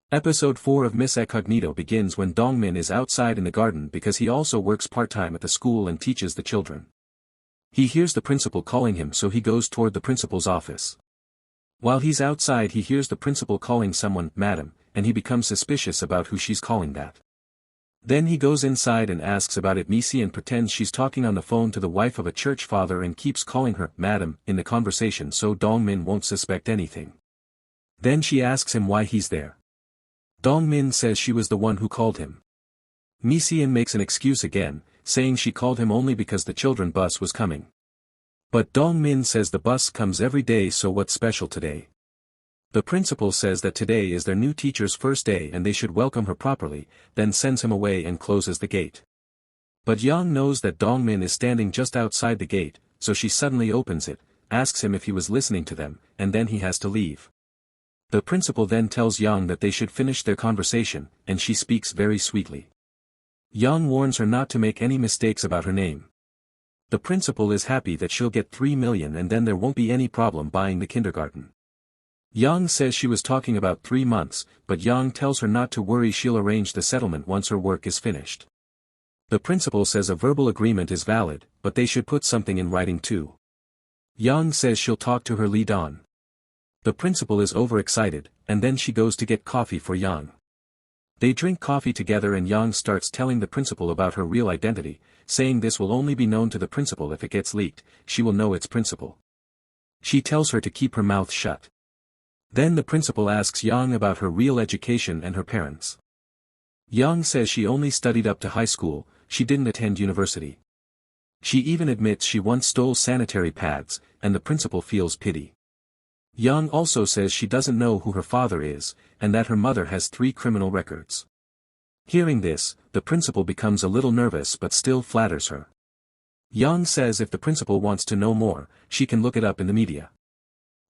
Episode 4 of Miss Incognito begins when Dongmin is outside in the garden because he also works part-time at the school and teaches the children. He hears the principal calling him, so he goes toward the principal's office. While he's outside, he hears the principal calling someone "madam," and he becomes suspicious about who she's calling that. Then he goes inside and asks about it Missy and pretends she's talking on the phone to the wife of a church father and keeps calling her "madam" in the conversation so Dongmin won't suspect anything. Then she asks him why he's there. Dongmin says she was the one who called him. Missy makes an excuse again, saying she called him only because the children bus was coming. But Dongmin says the bus comes every day, so what's special today? The principal says that today is their new teacher's first day and they should welcome her properly, then sends him away and closes the gate. But Young knows that Dongmin is standing just outside the gate, so she suddenly opens it, asks him if he was listening to them, and then he has to leave. The principal then tells Young that they should finish their conversation, and she speaks very sweetly. Young warns her not to make any mistakes about her name. The principal is happy that she'll get 3 million and then there won't be any problem buying the kindergarten. Young says she was talking about 3 months, but Young tells her not to worry, she'll arrange the settlement once her work is finished. The principal says a verbal agreement is valid, but they should put something in writing too. Young says she'll talk to her lead on. The principal is overexcited, and then she goes to get coffee for Young. They drink coffee together and Young starts telling the principal about her real identity, saying this will only be known to the principal if it gets leaked, she will know it's principal. She tells her to keep her mouth shut. Then the principal asks Young about her real education and her parents. Young says she only studied up to high school, she didn't attend university. She even admits she once stole sanitary pads, and the principal feels pity. Young also says she doesn't know who her father is, and that her mother has 3 criminal records. Hearing this, the principal becomes a little nervous but still flatters her. Young says if the principal wants to know more, she can look it up in the media.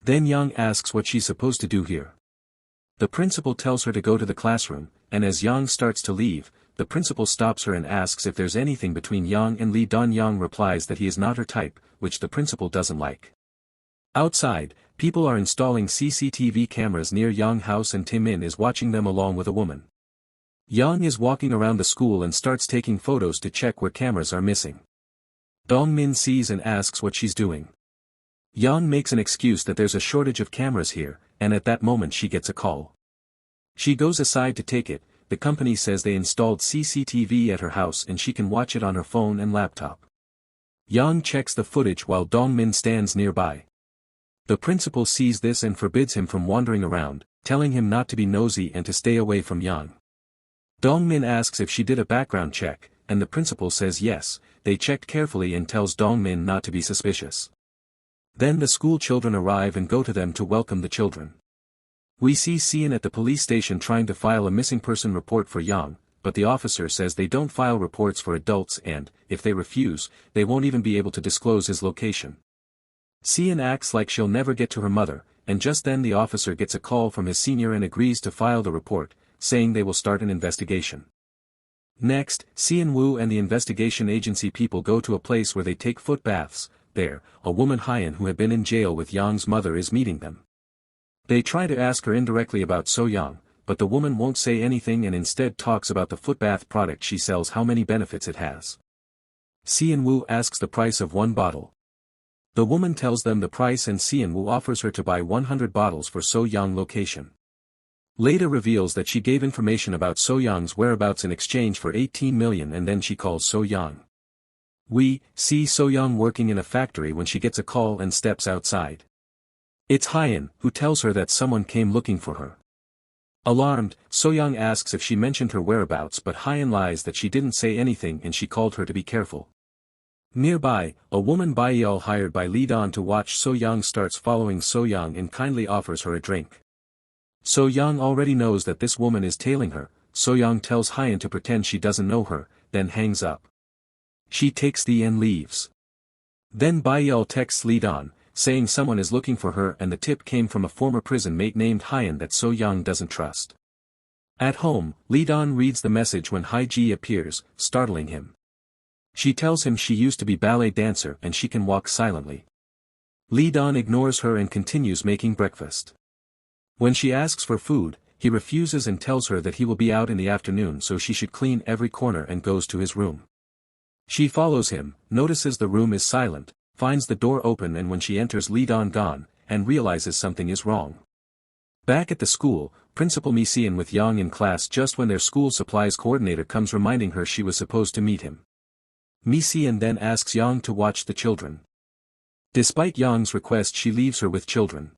Then Young asks what she's supposed to do here. The principal tells her to go to the classroom, and as Young starts to leave, the principal stops her and asks if there's anything between Young and Lee Don. Young replies that he is not her type, which the principal doesn't like. Outside, people are installing CCTV cameras near Young's house and Taemin is watching them along with a woman. Young is walking around the school and starts taking photos to check where cameras are missing. Dongmin sees and asks what she's doing. Young makes an excuse that there's a shortage of cameras here, and at that moment she gets a call. She goes aside to take it. The company says they installed CCTV at her house and she can watch it on her phone and laptop. Young checks the footage while Dongmin stands nearby. The principal sees this and forbids him from wandering around, telling him not to be nosy and to stay away from Young. Dongmin asks if she did a background check, and the principal says yes, they checked carefully and tells Dongmin not to be suspicious. Then the school children arrive and go to them to welcome the children. We see Hyun at the police station trying to file a missing person report for Young, but the officer says they don't file reports for adults and, if they refuse, they won't even be able to disclose his location. Hyun acts like she'll never get to her mother, and just then the officer gets a call from his senior and agrees to file the report, saying they will start an investigation. Next, Hyun Woo and the investigation agency people go to a place where they take foot baths. There, a woman Hyun who had been in jail with Young's mother is meeting them. They try to ask her indirectly about So Young, but the woman won't say anything and instead talks about the foot bath product she sells, how many benefits it has. Hyun Woo asks the price of 1 bottle. The woman tells them the price and Hyun Woo offers her to buy 100 bottles for So Young location. Later reveals that she gave information about So Young's whereabouts in exchange for 18 million and then she calls So Young. We see So Young working in a factory when she gets a call and steps outside. It's Hyun, who tells her that someone came looking for her. Alarmed, So Young asks if she mentioned her whereabouts, but Hyun lies that she didn't say anything and she called her to be careful. Nearby, a woman Baeol hired by Lee Don to watch So Young starts following So Young and kindly offers her a drink. So Young already knows that this woman is tailing her. So Young tells Hyun to pretend she doesn't know her, then hangs up. She takes the and leaves. Then Baeol texts Lee Don, saying someone is looking for her and the tip came from a former prison mate named Hyun that So Young doesn't trust. At home, Lee Don reads the message when Hae-ji appears, startling him. She tells him she used to be ballet dancer and she can walk silently. Lee Don ignores her and continues making breakfast. When she asks for food, he refuses and tells her that he will be out in the afternoon so she should clean every corner and goes to his room. She follows him, notices the room is silent, finds the door open and when she enters Lee Don gone, and realizes something is wrong. Back at the school, Principal Mi Seon with Yang in class just when their school supplies coordinator comes reminding her she was supposed to meet him. Mi Seon then asks Yang to watch the children. Despite Yang's request she leaves her with children.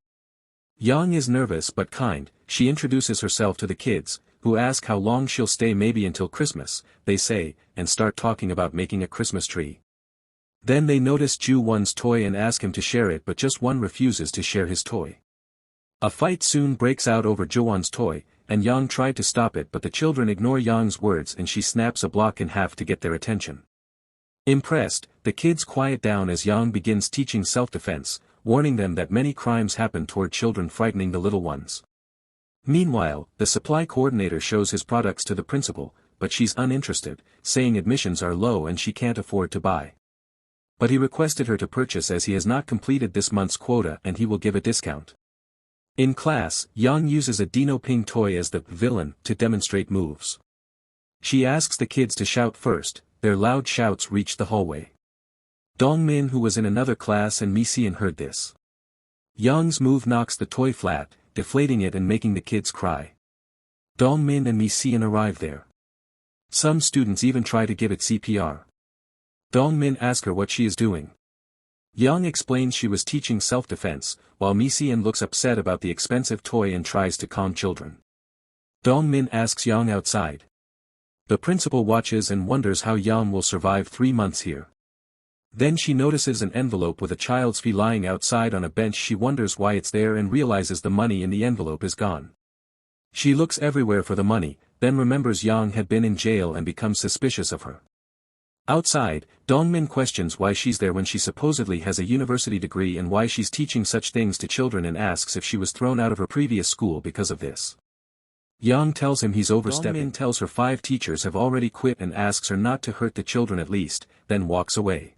Yang is nervous but kind, she introduces herself to the kids, who ask how long she'll stay maybe until Christmas, they say, and start talking about making a Christmas tree. Then they notice Ju-won's toy and ask him to share it but just one refuses to share his toy. A fight soon breaks out over Ju-won's toy, and Yang tried to stop it but the children ignore Yang's words and she snaps a block in half to get their attention. Impressed, the kids quiet down as Yang begins teaching self-defense, warning them that many crimes happen toward children frightening the little ones. Meanwhile, the supply coordinator shows his products to the principal, but she's uninterested, saying admissions are low and she can't afford to buy. But he requested her to purchase as he has not completed this month's quota and he will give a discount. In class, Yang uses a Dino Ping toy as the villain to demonstrate moves. She asks the kids to shout first, their loud shouts reach the hallway. Dongmin who was in another class and Mi Seon heard this. Yang's move knocks the toy flat, deflating it and making the kids cry. Dongmin and Mi Seon arrive there. Some students even try to give it CPR. Dongmin asks her what she is doing. Yang explains she was teaching self-defense, while Mi Seon looks upset about the expensive toy and tries to calm children. Dongmin asks Yang outside. The principal watches and wonders how Yang will survive 3 months here. Then she notices an envelope with a child's fee lying outside on a bench. She wonders why it's there and realizes the money in the envelope is gone. She looks everywhere for the money, then remembers Yang had been in jail and becomes suspicious of her. Outside, Dongmin questions why she's there when she supposedly has a university degree and why she's teaching such things to children and asks if she was thrown out of her previous school because of this. Yang tells him he's overstepping. Dongmin tells her 5 teachers have already quit and asks her not to hurt the children at least, then walks away.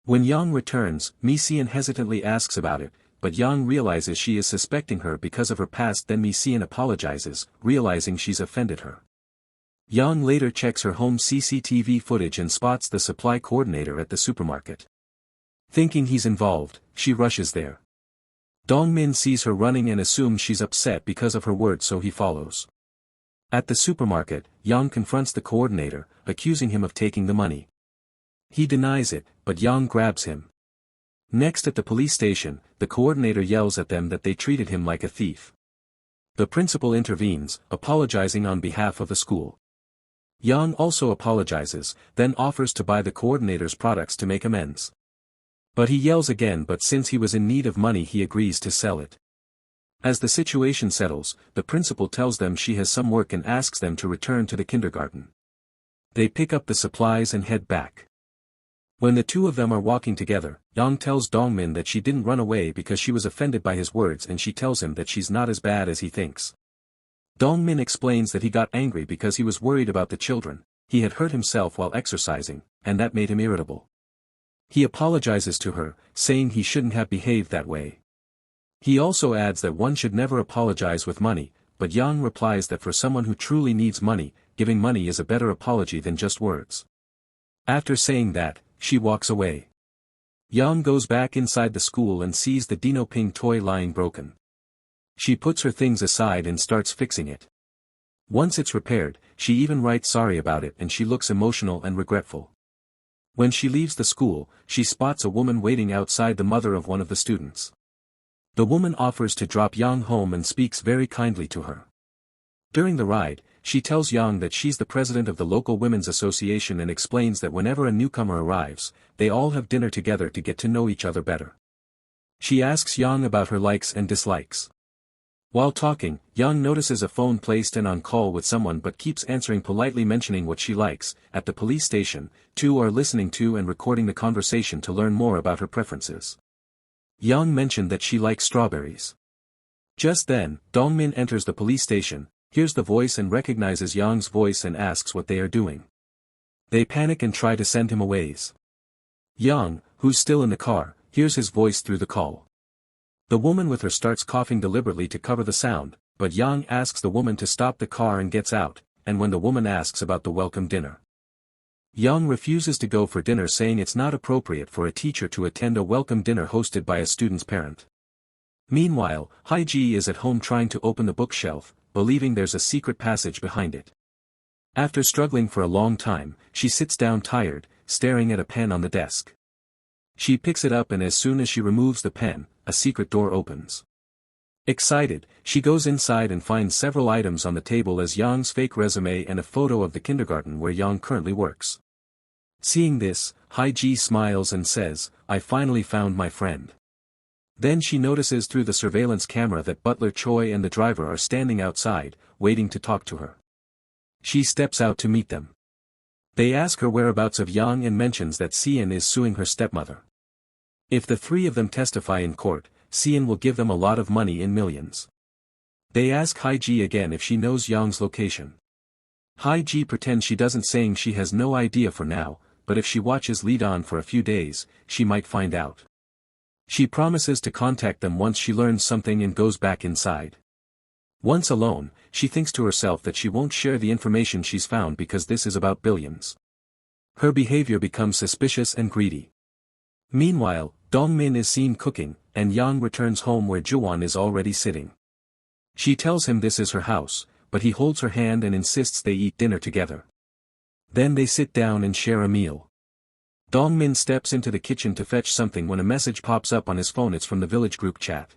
When Yang returns, Mi Seon hesitantly asks about it, but Yang realizes she is suspecting her because of her past. Then Mi Seon apologizes, realizing she's offended her. Yang later checks her home CCTV footage and spots the supply coordinator at the supermarket. Thinking he's involved, she rushes there. Dongmin sees her running and assumes she's upset because of her words so he follows. At the supermarket, Yang confronts the coordinator, accusing him of taking the money. He denies it, but Yang grabs him. Next at the police station, the coordinator yells at them that they treated him like a thief. The principal intervenes, apologizing on behalf of the school. Yang also apologizes, then offers to buy the coordinator's products to make amends. But he yells again, but since he was in need of money he agrees to sell it. As the situation settles, the principal tells them she has some work and asks them to return to the kindergarten. They pick up the supplies and head back. When the two of them are walking together, Yang tells Dongmin that she didn't run away because she was offended by his words and she tells him that she's not as bad as he thinks. Dongmin explains that he got angry because he was worried about the children, he had hurt himself while exercising, and that made him irritable. He apologizes to her, saying he shouldn't have behaved that way. He also adds that one should never apologize with money, but Yang replies that for someone who truly needs money, giving money is a better apology than just words. After saying that, she walks away. Yang goes back inside the school and sees the Dino Ping toy lying broken. She puts her things aside and starts fixing it. Once it's repaired, she even writes sorry about it and she looks emotional and regretful. When she leaves the school, she spots a woman waiting outside, the mother of one of the students. The woman offers to drop Yang home and speaks very kindly to her. During the ride, she tells Yang that she's the president of the local women's association and explains that whenever a newcomer arrives, they all have dinner together to get to know each other better. She asks Yang about her likes and dislikes. While talking, Yang notices a phone placed and on call with someone but keeps answering politely, mentioning what she likes. At the police station, 2 are listening to and recording the conversation to learn more about her preferences. Yang mentioned that she likes strawberries. Just then, Dongmin enters the police station, hears the voice and recognizes Yang's voice and asks what they are doing. They panic and try to send him away. Yang, who's still in the car, hears his voice through the call. The woman with her starts coughing deliberately to cover the sound, but Yang asks the woman to stop the car and gets out, and when the woman asks about the welcome dinner, Yang refuses to go for dinner, saying it's not appropriate for a teacher to attend a welcome dinner hosted by a student's parent. Meanwhile, Hyun is at home trying to open the bookshelf, believing there's a secret passage behind it. After struggling for a long time, she sits down tired, staring at a pen on the desk. She picks it up, and as soon as she removes the pen, a secret door opens. Excited, she goes inside and finds several items on the table as Yang's fake resume and a photo of the kindergarten where Yang currently works. Seeing this, Hyun smiles and says, "I finally found my friend." Then she notices through the surveillance camera that Butler Choi and the driver are standing outside, waiting to talk to her. She steps out to meet them. They ask her whereabouts of Yang and mentions that Hyun is suing her stepmother. If the three of them testify in court, Hyun will give them a lot of money in millions. They ask Hyun again if she knows Yang's location. Hyun pretends she doesn't, saying she has no idea for now, but if she watches Lee Dan for a few days, she might find out. She promises to contact them once she learns something and goes back inside. Once alone, she thinks to herself that she won't share the information she's found because this is about billions. Her behavior becomes suspicious and greedy. Meanwhile, Dongmin is seen cooking, and Yang returns home where Juwon is already sitting. She tells him this is her house, but he holds her hand and insists they eat dinner together. Then they sit down and share a meal. Dongmin steps into the kitchen to fetch something when a message pops up on his phone. It's from the village group chat.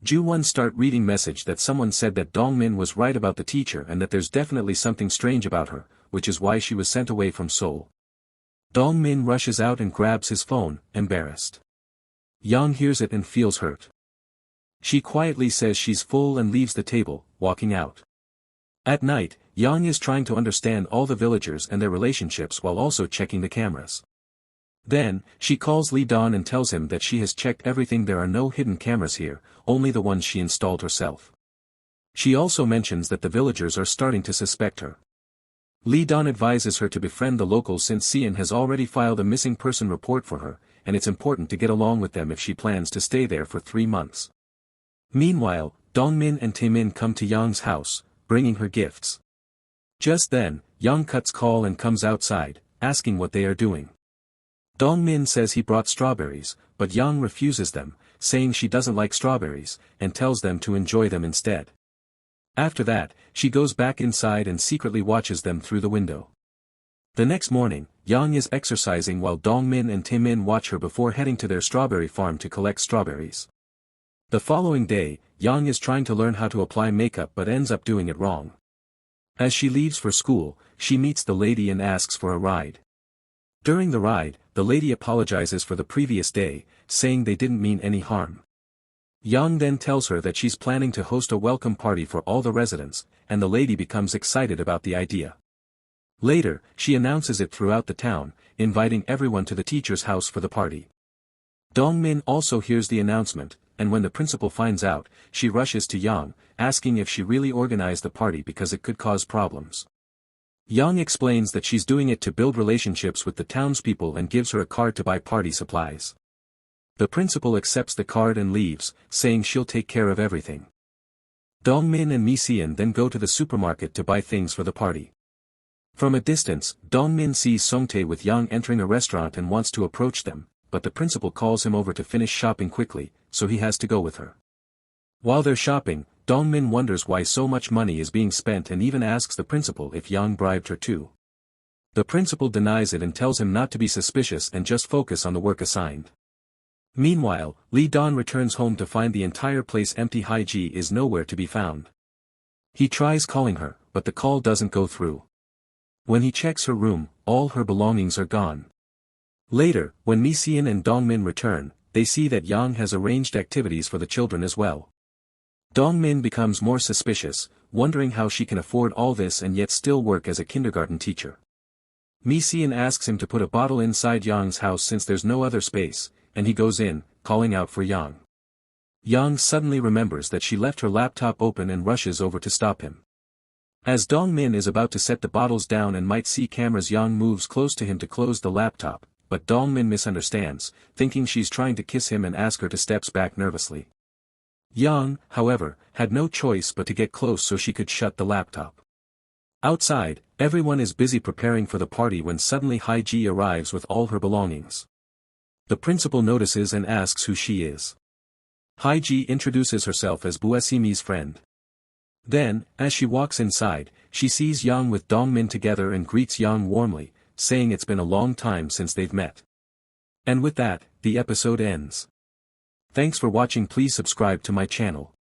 Juwon start reading message that someone said that Dongmin was right about the teacher and that there's definitely something strange about her, which is why she was sent away from Seoul. Dongmin rushes out and grabs his phone, embarrassed. Yang hears it and feels hurt. She quietly says she's full and leaves the table, walking out. At night, Yang is trying to understand all the villagers and their relationships while also checking the cameras. Then, she calls Lee Dan and tells him that she has checked everything. There are no hidden cameras here, only the ones she installed herself. She also mentions that the villagers are starting to suspect her. Lee Dan advises her to befriend the locals since Hyun has already filed a missing person report for her, and it's important to get along with them if she plans to stay there for 3 months. Meanwhile, Dongmin and Taemin come to Yang's house, bringing her gifts. Just then, Yang cuts call and comes outside, asking what they are doing. Dongmin says he brought strawberries, but Yang refuses them, saying she doesn't like strawberries, and tells them to enjoy them instead. After that, she goes back inside and secretly watches them through the window. The next morning, Yang is exercising while Dongmin and Taemin watch her before heading to their strawberry farm to collect strawberries. The following day, Yang is trying to learn how to apply makeup but ends up doing it wrong. As she leaves for school, she meets the lady and asks for a ride. During the ride, the lady apologizes for the previous day, saying they didn't mean any harm. Yang then tells her that she's planning to host a welcome party for all the residents, and the lady becomes excited about the idea. Later, she announces it throughout the town, inviting everyone to the teacher's house for the party. Dongmin also hears the announcement, and when the principal finds out, she rushes to Yang, asking if she really organized the party because it could cause problems. Yang explains that she's doing it to build relationships with the townspeople and gives her a card to buy party supplies. The principal accepts the card and leaves, saying she'll take care of everything. Dongmin and Hyun then go to the supermarket to buy things for the party. From a distance, Dongmin sees Songtae with Yang entering a restaurant and wants to approach them, but the principal calls him over to finish shopping quickly, so he has to go with her. While they're shopping, Dongmin wonders why so much money is being spent and even asks the principal if Yang bribed her too. The principal denies it and tells him not to be suspicious and just focus on the work assigned. Meanwhile, Lee Dan returns home to find the entire place empty. Hyun is nowhere to be found. He tries calling her, but the call doesn't go through. When he checks her room, all her belongings are gone. Later, when Hyun and Dongmin return, they see that Yang has arranged activities for the children as well. Dongmin becomes more suspicious, wondering how she can afford all this and yet still work as a kindergarten teacher. Hyun asks him to put a bottle inside Yang's house since there's no other space, and he goes in, calling out for Yang. Yang suddenly remembers that she left her laptop open and rushes over to stop him. As Dongmin is about to set the bottles down and might see cameras, Yang moves close to him to close the laptop, but Dongmin misunderstands, thinking she's trying to kiss him and asks her to steps back nervously. Yang, however, had no choice but to get close so she could shut the laptop. Outside, everyone is busy preparing for the party when suddenly Hyun arrives with all her belongings. The principal notices and asks who she is. Hyun introduces herself as Buesimi's friend. Then, as she walks inside, she sees Yang with Dongmin together and greets Yang warmly, saying it's been a long time since they've met. And with that, the episode ends. Thanks for watching. Please subscribe to my channel.